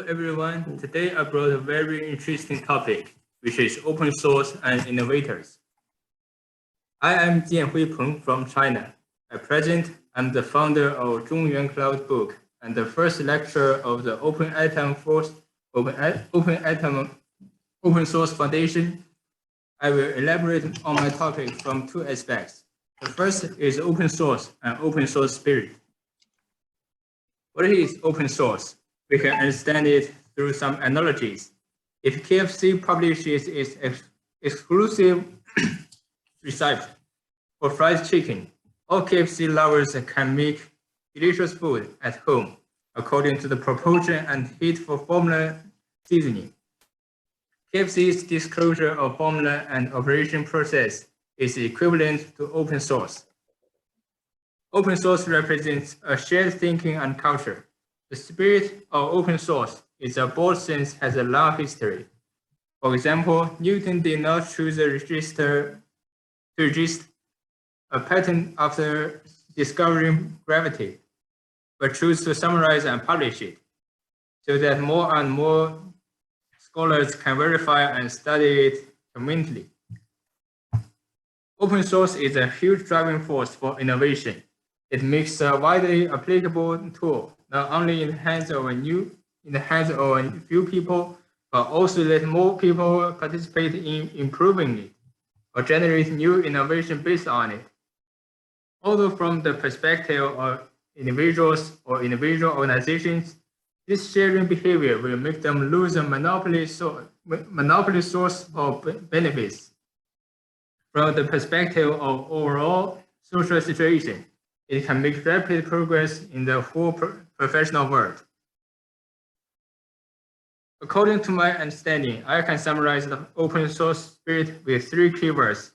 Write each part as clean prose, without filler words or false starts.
everyone. Today I brought a very interesting topic, which is open source and innovators. I am Jianhui Peng from China. At present, I'm the founder of Zhongyuan Cloud Book and the first lecturer of the Open Source Foundation. I will elaborate on my topic from two aspects. The first is open source and open source spirit. What is open source? We can understand it through some analogies. If KFC publishes its exclusive recipe for fried chicken, all KFC lovers can make delicious food at home according to the proportion and heat for formula seasoning. KFC's disclosure of formula and operation process is equivalent to open source. Open source represents a shared thinking and culture. The spirit of open source is a broad sense has a long history. For example, Newton did not choose to register a patent after discovering gravity, but chose to summarize and publish it, so that more and more scholars can verify and study it conveniently. Open source is a huge driving force for innovation. It makes a widely applicable tool not only in the hands of a few people, but also let more people participate in improving it or generate new innovation based on it. Although from the perspective of individuals or individual organizations, this sharing behavior will make them lose a monopoly source of benefits. From the perspective of overall social situation, it can make rapid progress in the whole professional world. According to my understanding, I can summarize the open source spirit with three keywords: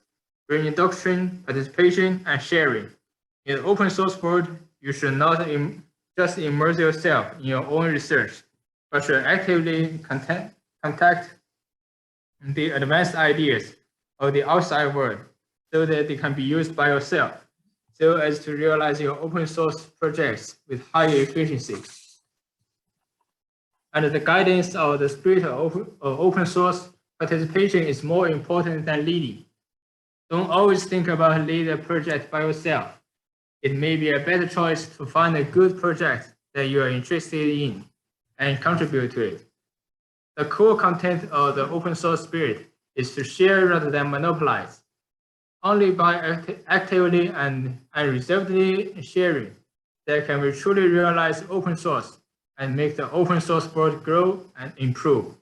bringing doctrine, participation, and sharing. In the open source world, you should not just immerse yourself in your own research, but should actively contact the advanced ideas of the outside world so that they can be used by yourself, so as to realize your open source projects with high efficiency. And the guidance of the spirit of open source participation is more important than leading. Don't always think about leading a project by yourself. It may be a better choice to find a good project that you are interested in and contribute to it. The core content of the open source spirit is to share rather than monopolize. Only by actively and unreservedly sharing that can we truly realize open source and make the open source world grow and improve.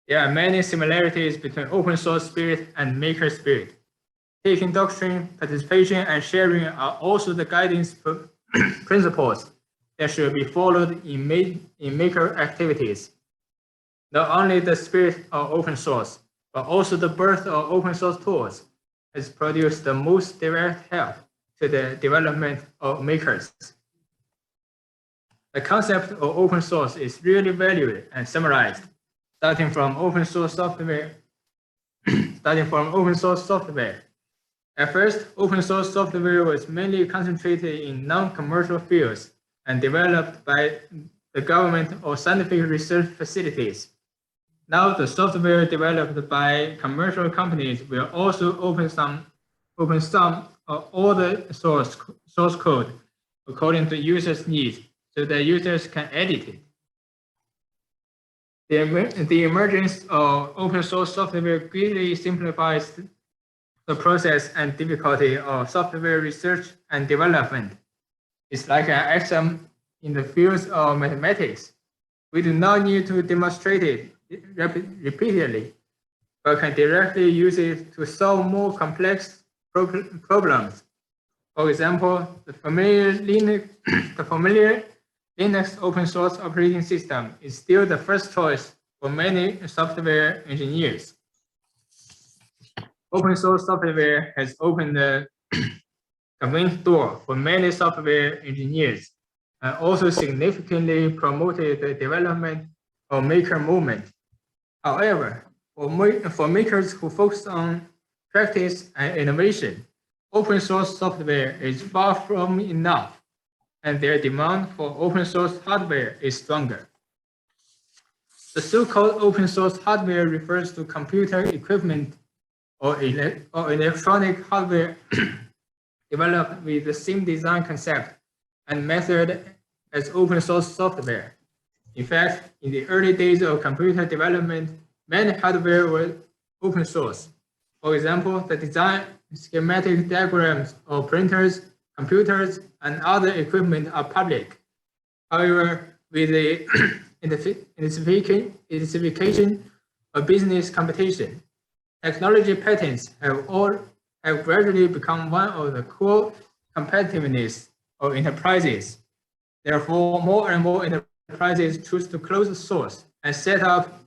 There are many similarities between open source spirit and maker spirit. Taking doctrine, participation, and sharing are also the guiding principles that should be followed in maker activities. Not only the spirit of open source, but also the birth of open source tools has produced the most direct help to the development of makers. The concept of open source is really valued and summarized, starting from open source software. At first, open source software was mainly concentrated in non-commercial fields and developed by the government or scientific research facilities. Now, the software developed by commercial companies will also open some or all the source code according to users' needs, so that users can edit it. The emergence of open source software greatly simplifies the process and difficulty of software research and development. It's like an exam in the fields of mathematics. We do not need to demonstrate it repeatedly, but can directly use it to solve more complex problems. For example, the familiar Linux open source operating system is still the first choice for many software engineers. Open source software has opened the convenient door for many software engineers and also significantly promoted the development of maker movement. However, for makers who focus on practice and innovation, open source software is far from enough, and their demand for open source hardware is stronger. The so-called open source hardware refers to computer equipment or electronic hardware developed with the same design concept and method as open source software. In fact, in the early days of computer development, many hardware were open source. For example, the design schematic diagrams of printers, computers, and other equipment are public. However, with the intensification of business competition, technology patents have gradually become one of the core competitiveness of enterprises. Therefore, more and more enterprises choose to close source and set up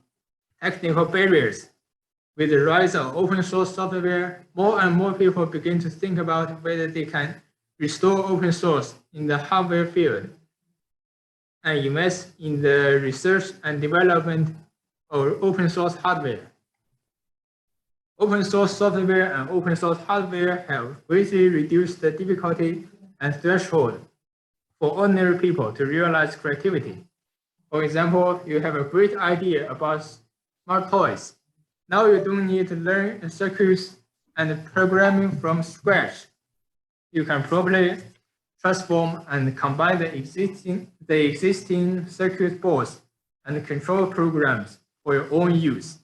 technical barriers. With the rise of open source software, more and more people begin to think about whether they can restore open source in the hardware field and invest in the research and development of open source hardware. Open source software and open source hardware have greatly reduced the difficulty and threshold for ordinary people to realize creativity. For example, you have a great idea about smart toys. Now you don't need to learn circuits and programming from scratch. You can probably transform and combine the existing circuit boards and control programs for your own use.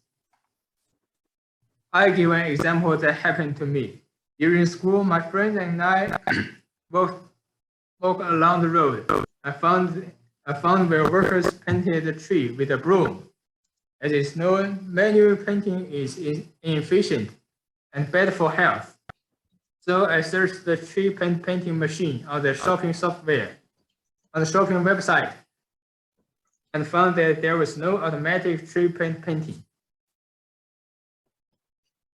I give an example that happened to me. During school, my friend and I walked along the road. I found where workers painted a tree with a broom. As is known, manual painting is inefficient and bad for health. So I searched the tree painting machine on the shopping website, and found that there was no automatic tree painting.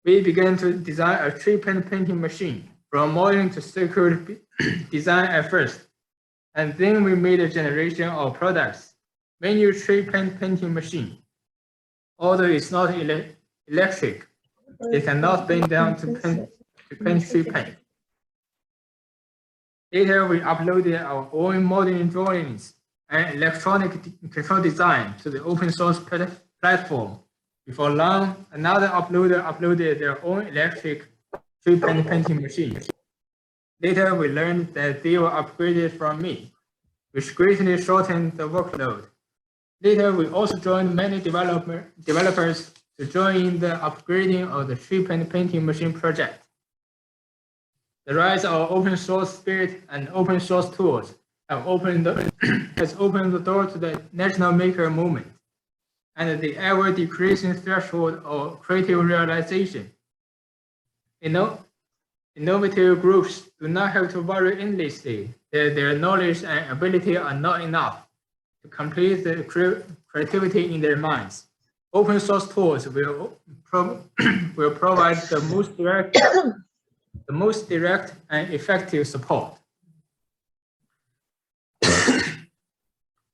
We began to design a tree painting machine from modeling to circuit design at first, and then we made a generation of products. Manual tree painting machine. Although it's not electric, it cannot bend down to paint tree paint. Later, we uploaded our own modeling drawings and electronic control design to the open source platform. Before long, another uploader uploaded their own electric tree painting machine. Later, we learned that they were upgraded from me, which greatly shortened the workload. Later, we also joined many developers to join in the upgrading of the tree painting machine project. The rise of open source spirit and open source tools has opened the door to the national maker movement and the ever-decreasing threshold of creative realization. Innovative groups do not have to worry endlessly that their knowledge and ability are not enough to complete the creativity in their minds. Open source tools will provide the most direct and effective support.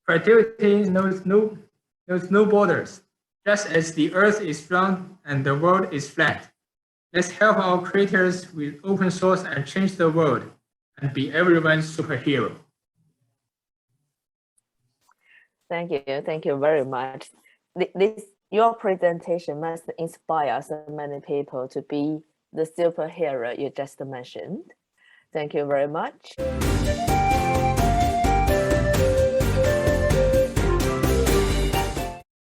Creativity knows no borders. Just as the earth is round and the world is flat, let's help our creators with open source and change the world and be everyone's superhero. Thank you very much. Your presentation must inspire so many people to be the superhero you just mentioned. Thank you very much.